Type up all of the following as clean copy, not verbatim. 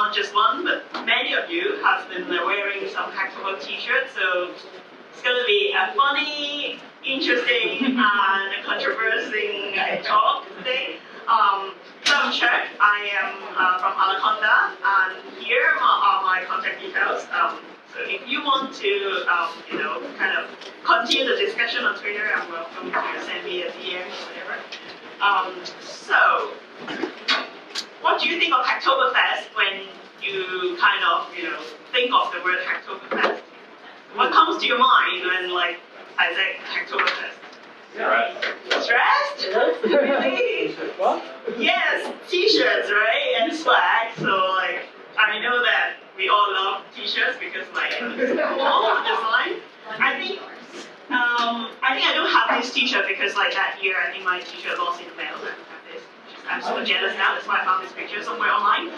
not just one, but many of you have been wearing some Hacktoberfest t-shirts, so it's going to be a funny, interesting, and a controversial talk today. So I'm Cheuk. I am from Anaconda, and here are my contact details. So if you want to, kind of continue the discussion on Twitter, I'm welcome to send me a DM or whatever. So, what do you think of Hacktoberfest when you kind of, think of the word Hacktoberfest? What comes to your mind when, I say Hacktoberfest? Stressed? Really? What? Yes, t-shirts, right? And swag. So, I know that we all love t-shirts because, it's cool design. I think I don't have this t-shirt because, that year, I think my t-shirt lost in the mail. I have this. I'm super jealous now. That's why I found this picture somewhere online.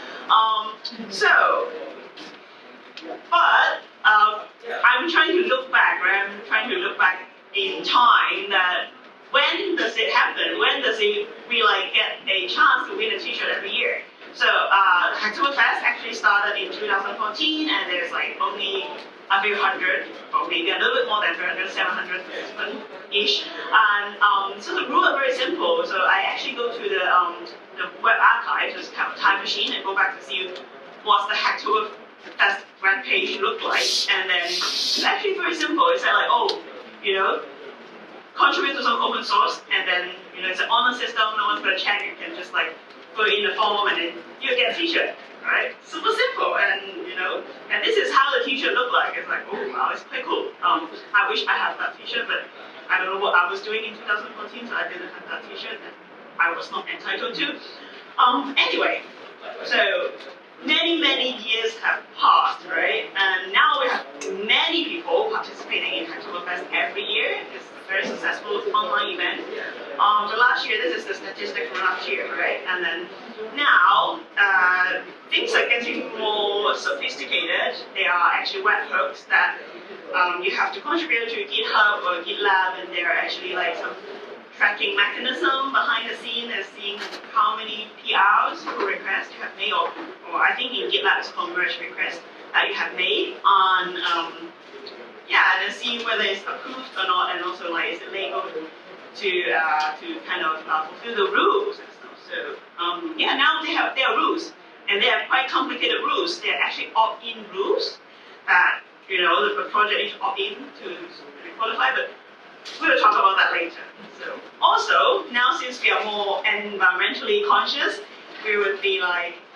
But I'm trying to look back, right? I'm trying to look back in time that when does it happen? When does we get a chance to win a t-shirt every year? So Hactoberfest actually started in 2014, and there's only a few hundred, or maybe a little bit more than 300, 700 participants-ish. And so the rules are very simple. So I actually go to the web archive, just have a time machine, and go back to see what's the Hacktoberfest web page look like. And then it's actually very simple. It's contribute to some open source, and then it's an honor system. No one's gonna check. You can just put in the form, and then you get a t-shirt, right? Super simple, and and this is how the t-shirt looked like. It's oh wow, it's quite cool. I wish I had that t-shirt, but I don't know what I was doing in 2014, so I didn't have that t-shirt, and I was not entitled to. Anyway, so many years have passed, right? And now we have many people participating in Hacktoberfest every year. It's a very successful online event. So last year, this is the statistic from last year, right? And then now, things are getting more sophisticated. There are actually webhooks that you have to contribute to GitHub or GitLab, and there are actually some tracking mechanism behind the scene as seeing how many PRs, pull requests you have made, or I think in GitLab it's called merge requests that you have made on, and then see whether it's approved or not, and also is it labeled to kind of fulfill the rules and stuff. So now they have their rules, and they are quite complicated rules. They're actually opt-in rules that the project needs to opt in to qualify, but we'll talk about that later. So also, now since we are more environmentally conscious, we would be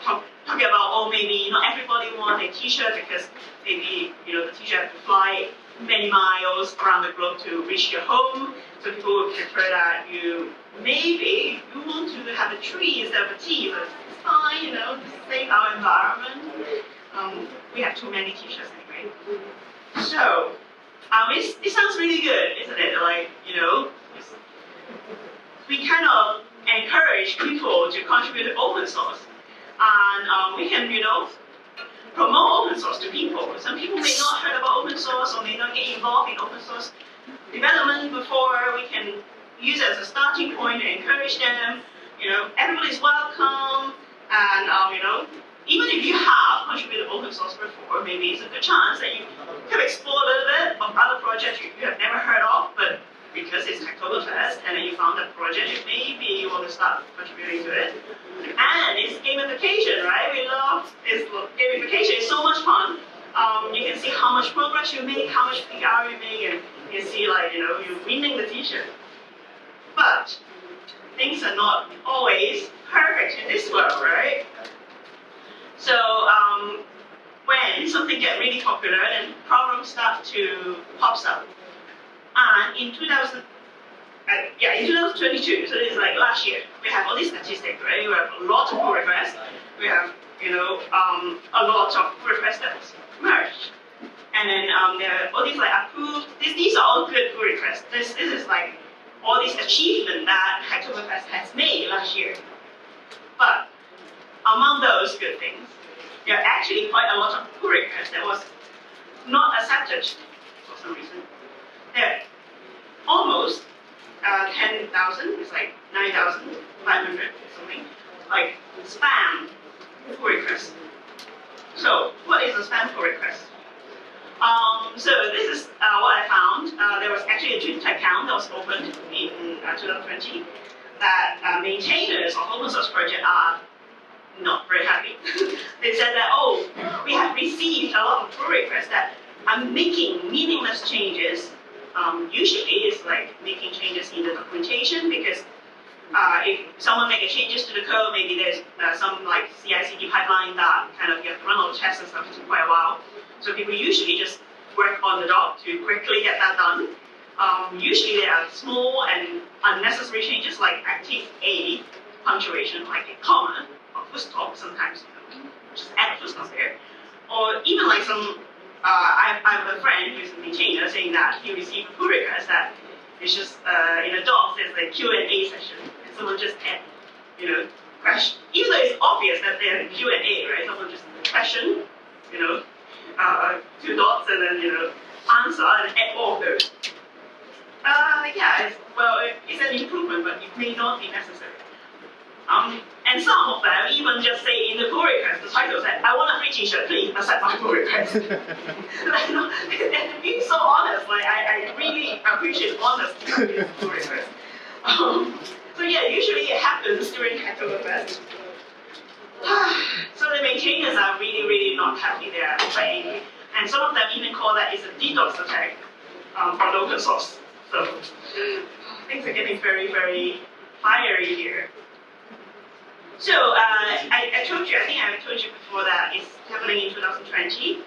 talking about, maybe not everybody wants a t-shirt because maybe the t-shirt have to fly many miles around the globe to reach your home. So people would prefer that you want to have a tree instead of a tea, but it's fine, to save our environment. We have too many t-shirts anyway. So it sounds really good, isn't it? We kind of encourage people to contribute to open source, and we can, promote open source to people. Some people may not heard about open source or may not get involved in open source development before. We can use it as a starting point to encourage them. Everybody's welcome, and even if you have contributed open source before, maybe it's a good chance that you can explore a little bit of other projects you have never heard of, but because it's Hacktoberfest and then you found that project, maybe you want to start contributing to it. And it's gamification, right? We love this gamification. It's so much fun. You can see how much progress you make, how much PR you make, and you can see you're winning the t-shirt. But things are not always perfect in this world, right? So when something gets really popular, then problems start to pop up. And in 2022, so this is last year, we have all these statistics, right? We have a lot of pull requests. We have, a lot of pull requests that was merged. And then there are all these approved. These are all good pull requests. This is all these achievements that Hacktoberfest has made last year. But among those good things, there are actually quite a lot of pull requests that was not accepted for some reason. There are almost 10,000, it's 9,500 or something, spam pull requests. So, what is a spam pull request? So this is what I found. There was actually a Twitter account that was opened in 2020 that maintainers of open source project are not very happy. They said that, oh, we have received a lot of pull requests that are making meaningless changes. Usually it's like making changes in the documentation because if someone makes changes to the code, maybe there's some like CI/CD pipeline that kind of you have to run all the tests and stuff for quite a while. So people usually just work on the doc to quickly get that done. Usually there are small and unnecessary changes like active A punctuation, like a comma or full stop. Sometimes just add a full stop there, or even like some. I have a friend who's a maintainer saying that he received a pull request that it's just in a doc there's a Q&A session and someone just had question, even though it's obvious that they're in Q&A, right? Someone just question, 2 dots and then answer and add all of those. Yeah, it's an improvement, but it may not be necessary. And some of them even just say in the pull request, the title said, "I want a free T-shirt, please accept my pull request." They're being so honest. Like I really appreciate honesty in this pull request. So yeah, usually it happens during Hactoberfest. So the maintainers are really, really not happy there, right? And some of them even call that is a DDoS attack on open source. So things are getting very, very fiery here. So I told you, I think I told you before that it's happening in 2020.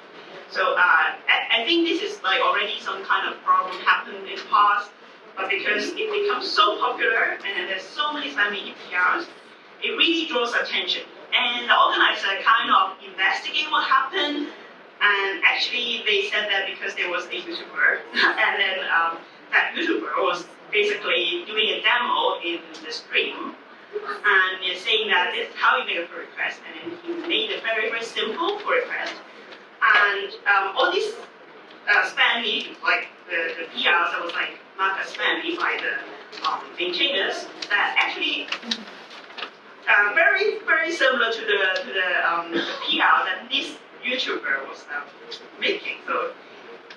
So I think this is like already some kind of problem happened in the past, but because it becomes so popular and there's so many spammy PRs, it really draws attention. And the organizer kind of investigate what happened, and actually they said that because there was a YouTuber, and then that YouTuber was basically doing a demo in the stream, and you're saying that this is how you make a pull request, and then he made a very, very simple pull request. And all these spammy, like the PRs that was like marked as spammy by the maintainers, that actually very, very similar to the PR that this YouTuber was making. So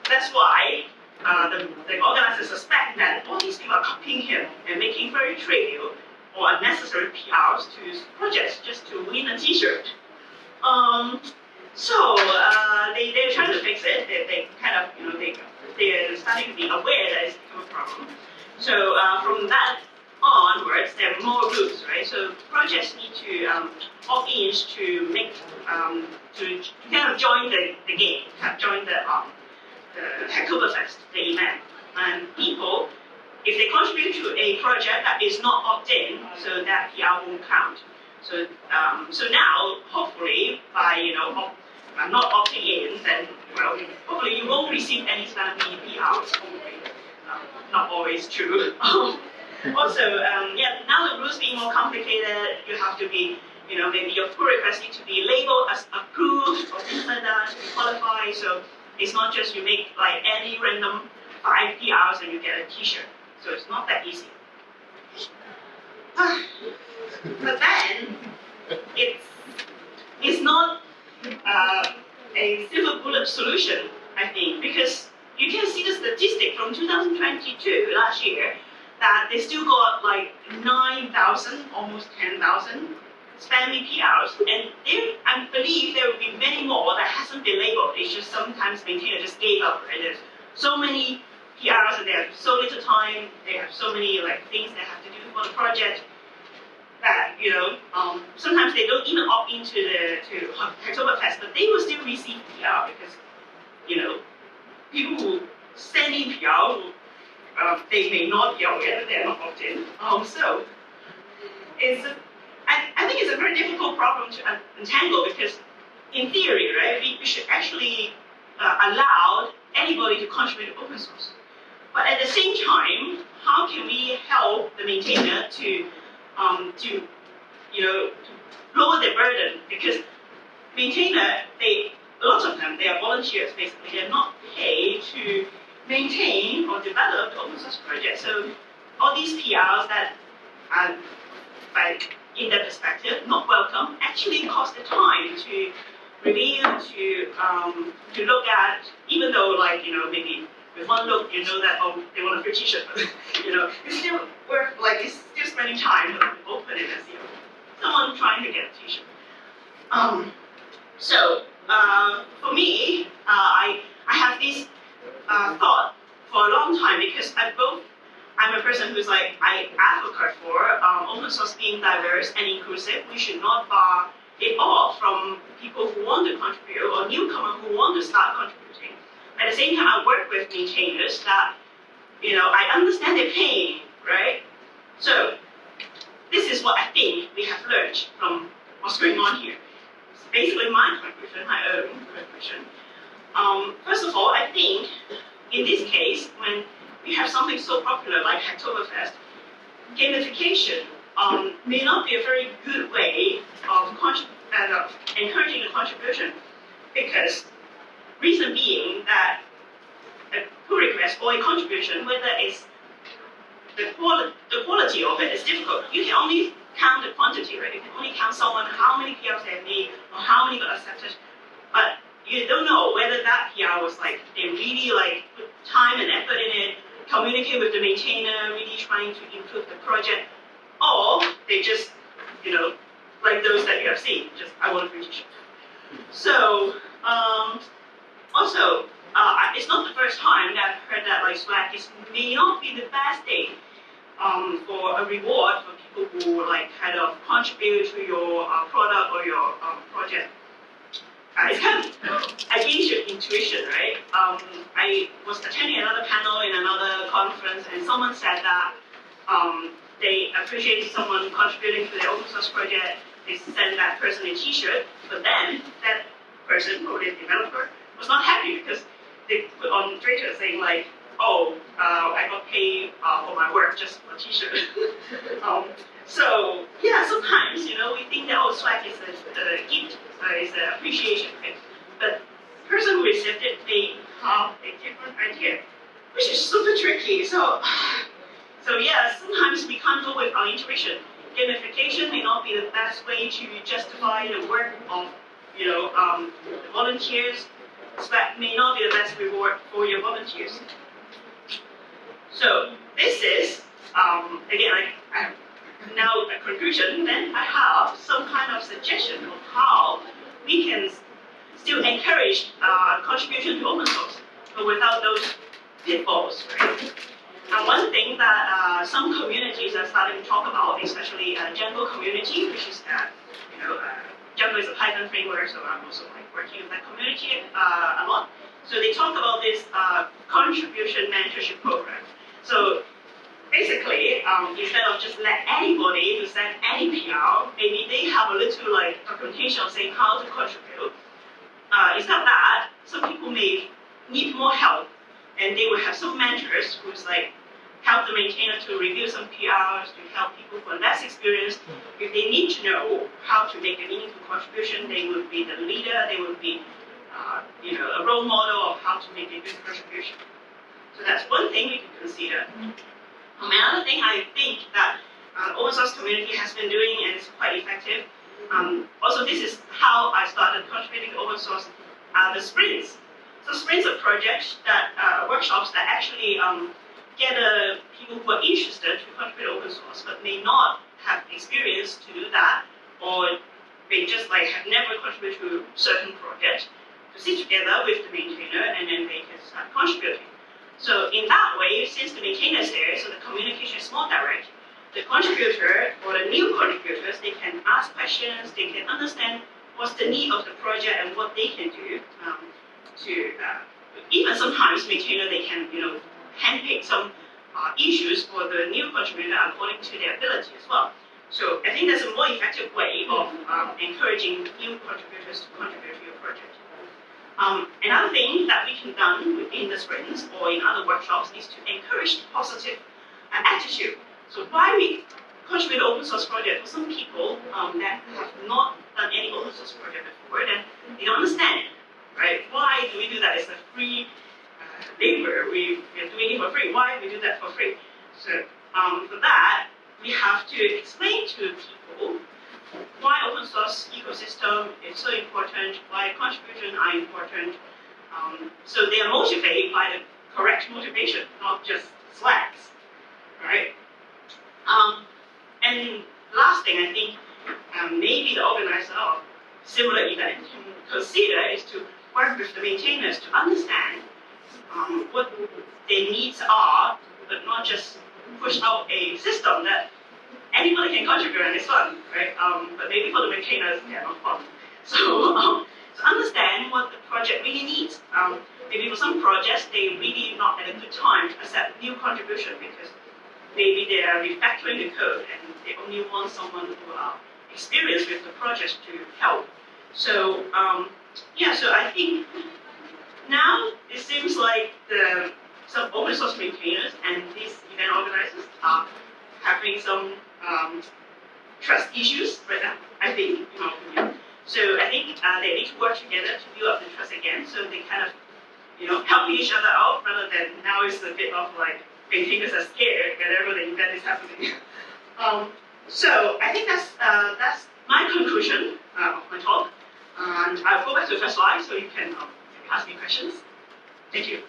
that's why the organizers suspect that all these people are copying him and making very trivial or unnecessary PRs to projects just to win a T-shirt. So they're trying to fix it. They kind of they're starting to be aware that it's become a problem. So from that onwards, there are more rules, right? So projects need to opt in to make to kind of join the game, join the Hactoberfest, the event, and people, if they contribute to a project that is not opt-in, so that PR won't count. So so now, hopefully, by not opting in, then hopefully you won't receive any spammy PRs. Not always true. Also, now the rules being more complicated. You have to be, maybe your pull request need to be labeled as approved or things like that to qualify. So it's not just you make like any random 5 PRs and you get a T-shirt. So it's not that easy. But then it's not a silver bullet solution, I think, because you can see the statistic from 2022 last year that they still got like 9,000, almost 10,000 spammy PRs, and I believe there will be many more that hasn't been labeled. It's just sometimes maintainers just gave up. Right? There's so many PRs and they have so little time. They have so many like things they have to do for the project that sometimes they don't even opt into to Hactoberfest, but they will still receive PR because people who send in PR they may not be aware that they're not opt in. So I think it's a very difficult problem to untangle because in theory, right, we should actually allow anybody to contribute to open source. But at the same time, how can we help the maintainer to lower their burden? Because maintainer, lots of them, they are volunteers basically. They're not paid to maintain or develop the open source project. So all these PRs that are, like, in their perspective, not welcome, actually cost the time to review, to look at, even though like, maybe with one look you know that, oh, they want a free t-shirt, it's still worth, like, it's still spending time to open it and see someone trying to get a t-shirt. For me, I have this thought for a long time, because I'm a person who's like, I advocate for open source being diverse and inclusive. We should not bar it off from people who want to contribute or newcomers who want to start contributing. At the same time, I work with maintainers that, I understand their pain, right? So this is what I think we have learned from what's going on here. It's basically my conclusion, my own conclusion. First of all, I think in this case, when we have something so popular like Hacktoberfest, gamification may not be a very good way of encouraging a contribution, because reason being that a pull request or a contribution, whether it's the quality of it is difficult. You can only count the quantity, right? You can only count someone, how many PRs they have made, or how many got accepted, but you don't know whether that PR was like, they really like put time and effort in it, communicate with the maintainer, really trying to improve the project, or they just, like those that you have seen, just, I want a free t-shirt. So, also, it's not the first time that I've heard that like Swag may not be the best thing for a reward for people who like kind of contribute to your product or your project. It's kind of against your intuition, right? I was attending another panel in another conference, and someone said that they appreciated someone contributing to their open source project. They sent that person a t-shirt, but then that person, or the developer, was not happy because they put on Twitter saying like, oh, I got paid for my work just for a t-shirt. So yeah, sometimes, we think that, oh, swag is a gift, is an appreciation, right? But the person who received it may have a different idea, which is super tricky. So yeah, sometimes we can't go with our intuition. Gamification may not be the best way to justify the work of, the volunteers. Swag may not be the best reward for your volunteers. So this is, again, I have now a conclusion. Then I have some kind of suggestion of how we can still encourage contribution to open source, but without those pitfalls, right? And one thing that some communities are starting to talk about, especially Django community, which is Django is a Python framework, so I'm also like working with that community a lot. So they talk about this contribution mentorship program. So basically, instead of just let anybody to send any PR, maybe they have a little like documentation saying how to contribute. Instead of that, some people may need more help, and they will have some mentors who's like help the maintainer to review some PRs, to help people who are less experienced. If they need to know how to make a meaningful contribution, they will be the leader, they will be a role model of how to make a good contribution. So that's one thing we can consider. Another thing I think that the open source community has been doing, and it's quite effective. Also, this is how I started contributing to open source, the sprints. So sprints are projects that, workshops that actually get people who are interested to contribute to open source, but may not have experience to do that, or they just like have never contributed to certain projects, to sit together with the maintainer and then they can start contributing. So in that way, since the maintainer is there, so the communication is more direct, the contributor or the new contributors, they can ask questions, they can understand what's the need of the project and what they can do even sometimes maintainer, they can handpick some issues for the new contributor according to their ability as well. So I think that's a more effective way of encouraging new contributors to contribute to your project. Another thing that we can do within the sprints or in other workshops is to encourage positive attitude. So why we contribute to open source project, for some people that have not done any open source project before, then they don't understand, right? Why do we do that? It's a free labor. We are doing it for free. Why do we do that for free? So for that, we have to explain to people why open source ecosystem is so important, why contributions are important. So they are motivated by the correct motivation, not just swags, right? And last thing, I think maybe the organizer of similar event can consider is to work with the maintainers to understand what their needs are, but not just push out a system that anybody can contribute and it's fun, right? But maybe for the maintainers, they're not fun. So understand what the project really needs. Maybe for some projects, they really not at a good time to accept new contribution because maybe they are refactoring the code and they only want someone who are experienced with the project to help. So so I think now it seems like some open source maintainers and these event organizers are having some trust issues right now, I think, in my opinion. So I think they need to work together to build up the trust again, so they kind of, help each other out rather than now it's a bit of like maintainers are scared whenever the event is happening. So I think that's my conclusion of my talk, and I'll go back to the first slide so you can ask me questions. Thank you.